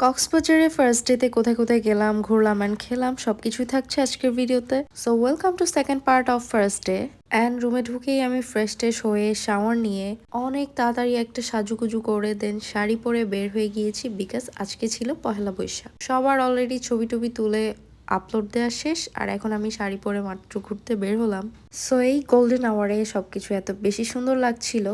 কক্সবাজারে ফার্স্ট ডেতে কোথায় কোথায় গেলাম, ঘুরলাম অ্যান্ড খেলাম সবকিছুই থাকছে আজকের ভিডিওতে। So welcome to second part of first day. And রুমে ঢুকেই আমি ফ্রেশ ট্রেশ হয়ে শাওয়ার নিয়ে অনেক তাড়াতাড়ি একটা সাজুগুজু করে দেন শাড়ি পরে বের হয়ে গিয়েছি, বিকজ আজকে ছিল পহেলা বৈশাখ। সবার অলরেডি ছবি টবি তুলে আপলোড দেওয়া শেষ, আর এখন আমি শাড়ি পরে মাত্র ঘুরতে বের হলাম। সো এই গোল্ডেন আওয়ারে সবকিছু এত বেশি সুন্দর লাগছিল।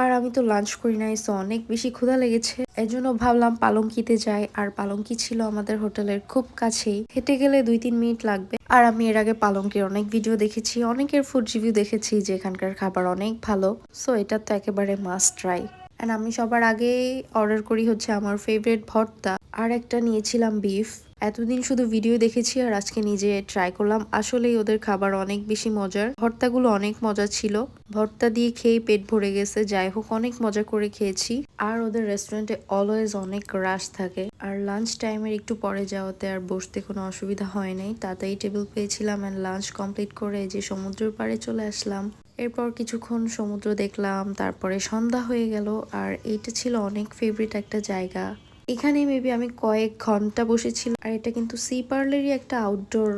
আর আমি তো লাঞ্চ করি নাই, সো অনেক বেশি ক্ষুধা লেগেছে। এর জন্য ভাবলাম পালঙ্কিতে যাই, আর পালঙ্কি ছিল আমাদের হোটেলের খুব কাছেই, হেঁটে গেলে 2-3 মিনিট লাগবে। আর আমি এর আগে পালঙ্কির অনেক ভিডিও দেখেছি, অনেকের ফুড রিভিউ দেখেছি যে এখানকার খাবার অনেক ভালো। সো এটা তো একেবারে মাস্ট ট্রাই। অ্যান্ড আমি সবার আগে অর্ডার করি হচ্ছে আমার ফেভারিট ভর্তা, আর একটা নিয়েছিলাম বিফ। এতদিন শুধু ভিডিও দেখেছি আর আজকে নিজে ট্রাই করলাম। আসলেই ওদের খাবার অনেক বেশি মজার, ভর্তাগুলো অনেক মজা ছিল। ভর্তা দিয়ে খেয়ে পেট ভরে গেছে। যাই হোক, অনেক মজা করে খেয়েছি। আর ওদের রেস্টুরেন্টে অলওয়েজ অনেক রাশ থাকে, আর লাঞ্চ টাইমের একটু পরে যাওয়াতে আর বসতে কোনো অসুবিধা হয় নাই। তাড়াতাড়ি টেবিল পেয়েছিলাম অ্যান্ড লাঞ্চ কমপ্লিট করে যে সমুদ্রের পাড়ে চলে আসলাম। এরপর কিছুক্ষণ সমুদ্র দেখলাম, তারপরে সন্ধ্যা হয়ে গেল। আর এইটা ছিল অনেক ফেভারিট একটা জায়গা। এখানে মেবি আমি কয়েক ঘন্টা বসেছিলাম। আর এটা কিন্তু সি পার্লেরই একটা আউটডোর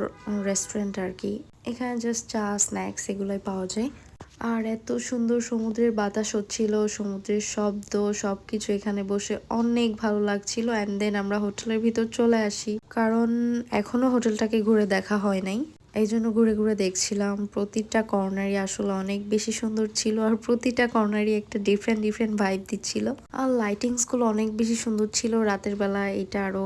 রেস্টুরেন্ট আর কি। এখানে জাস্ট চা স্ন্যাক্স এগুলোই পাওয়া যায়। আর এত সুন্দর সমুদ্রের বাতাস হচ্ছিল, সমুদ্রের শব্দ সবকিছু এখানে বসে অনেক ভালো লাগছিল। অ্যান্ড দেন আমরা হোটেলের ভিতর চলে আসি, কারণ এখনো হোটেলটাকে ঘুরে দেখা হয় নাই। এই জন্য ঘুরে ঘুরে দেখছিলাম। প্রতিটা কর্নারই আসলে অনেক বেশি সুন্দর ছিল, আর প্রতিটা কর্নারই একটা ডিফারেন্ট ডিফারেন্ট ভাইব দিচ্ছিল। আর লাইটিংস গুলো অনেক বেশি সুন্দর ছিল। রাতের বেলা এটা আরো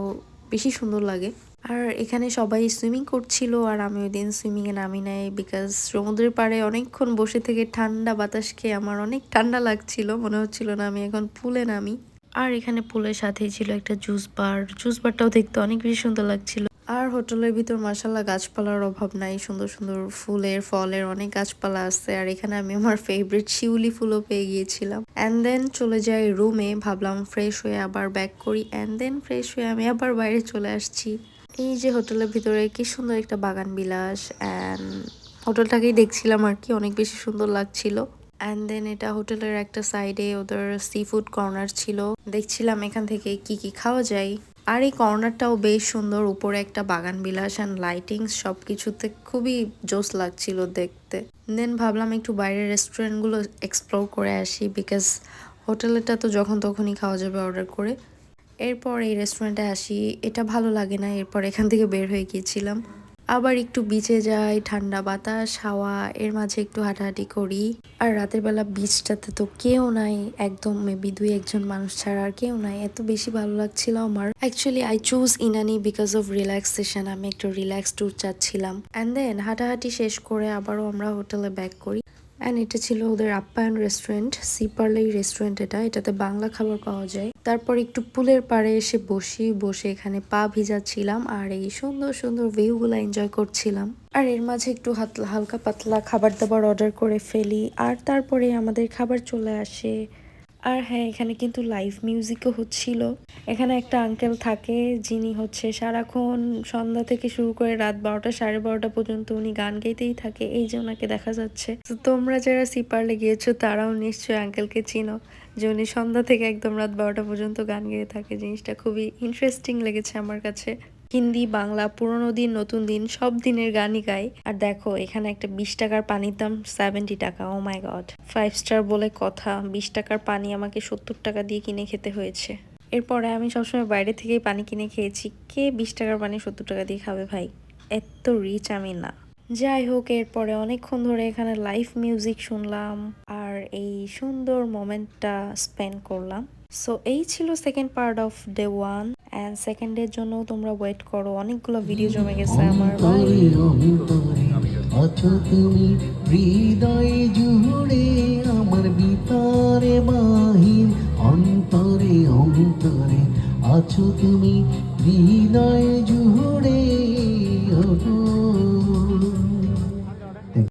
বেশি সুন্দর লাগে। আর এখানে সবাই সুইমিং করছিল, আর আমি ওই দিন সুইমিং এ নামি নাই, বিকজ সমুদ্রের পাড়ে অনেকক্ষণ বসে থেকে ঠান্ডা বাতাস খেয়ে আমার অনেক ঠান্ডা লাগছিল, মনে হচ্ছিল না আমি এখন পুলে নামি। আর এখানে পুলের সাথেই ছিল একটা জুস বার। জুস বারটাও দেখতে অনেক বেশি সুন্দর লাগছিল। আর হোটেলের ভিতর মাশাআল্লাহ গাছপালার অভাব নাই, সুন্দর সুন্দর ফুলের ফলের অনেক গাছপালা আছে। আর এখানে আমি আমার ফেভারিট শিউলি ফুলও পেয়ে গিয়েছিলাম। অ্যান্ড দেন চলে যাই রুমে, ভাবলাম ফ্রেশ হয়ে আবার ব্যাক করি। অ্যান্ড দেন ফ্রেশ হয়ে আমি আবার বাইরে চলে আসছি। এই যে হোটেলের ভিতরে কি সুন্দর একটা বাগান বিলাস, অ্যান্ড হোটেলটাকেই দেখছিলাম আর কি, অনেক বেশি সুন্দর লাগছিল। অ্যান্ড দেন এটা হোটেলের একটা সাইডে ওদের সি ফুড কর্নার ছিল, দেখছিলাম এখান থেকে কি কি খাওয়া যায়। আর এই কর্নারটাও বেশ সুন্দর, উপরে একটা বাগান বিলাস অ্যান্ড লাইটিংস সবকিছুতে খুবই জোস লাগছিল দেখতে। দেন ভাবলাম একটু বাইরের রেস্টুরেন্টগুলো এক্সপ্লোর করে আসি, বিকজ হোটেলেটা তো যখন তখনই খাওয়া যাবে অর্ডার করে। এরপর এই রেস্টুরেন্টে আসি, এটা ভালো লাগে না, এরপর এখান থেকে বের হয়ে গিয়েছিলাম। আবার একটু বিচে যাই, ঠান্ডা বাতাস হাওয়া এর মাঝে একটু হাঁটাহাঁটি করি। আর রাতের বেলা বিচটাতে তো কেউ নাই, একদম মেবি 2-1 মানুষ ছাড়া আর কেউ নাই। এত বেশি ভালো লাগছিল আমার। Actually I choose Inani because of relaxation. আমি একটু রিল্যাক্স ট্যুর চাচ্ছিলাম। অ্যান্ড দেন হাঁটাহাঁটি শেষ করে আবারও আমরা হোটেলে ব্যাক করি। অ্যান্ড এটা ছিল ওদের আপ্যায়ন রেস্টুরেন্ট, সি পার্লেই রেস্টুরেন্ট এটাতে বাংলা খাবার পাওয়া যায়। তারপর একটু পুলের পাড়ে এসে বসে এখানে পা ভিজাচ্ছিলাম, আর এই সুন্দর সুন্দর ভিউগুলো এনজয় করছিলাম। আর এর মাঝে একটু হালকা পাতলা খাবার দাবার অর্ডার করে ফেলি, আর তারপরে আমাদের খাবার চলে আসে। আর হ্যাঁ, এখানে কিন্তু লাইভ মিউজিকও হচ্ছিল। এখানে একটা আঙ্কেল থাকে, যিনি হচ্ছে সারাক্ষণ সন্ধ্যা থেকে শুরু করে রাত 12টা 12:30 পর্যন্ত উনি গান গাইতেই থাকে। এই যে ওনাকে দেখা যাচ্ছে। তো তোমরা যারা সিপারলে গিয়েছো তারাও নিশ্চয়ই আঙ্কেলকে চিনো, যে উনি সন্ধ্যা থেকে একদম রাত 12টা পর্যন্ত গান গেয়ে থাকে। জিনিসটা খুবই ইন্টারেস্টিং লেগেছে আমার কাছে। হিন্দি বাংলা পুরোনো দিন নতুন দিন সব দিনের গানই গায়। আর দেখো এখানে একটা 20 টাকার পানির দাম 70 টাকা। ও মাই গড, 5 স্টার বলে কথা, 20 টাকার পানি আমাকে 70 টাকা দিয়ে কিনে খেতে হয়েছে। এরপরে আমি সবসময় বাইরে থেকেই পানি কিনে খেয়েছি। কে 20 টাকার পানি 70 টাকা দিয়ে খাবে ভাই? এত রিচ আমি না। যাই হোক, এরপরে অনেকক্ষণ ধরে এখানে লাইভ মিউজিক শুনলাম, আর এই সুন্দর মোমেন্টটা স্পেন্ড করলাম। সো এই ছিল second part off day 1, and second ডের জন্য তোমরা ওয়েট করো, অনেকগুলো ভিডিও জমে গেছে আমার। আছো তুমি হৃদয়ে জুড়ে, আমার ভিতরে বাহির অন্তরে অন্তরে আছো তুমি হৃদয়ে জুড়ে।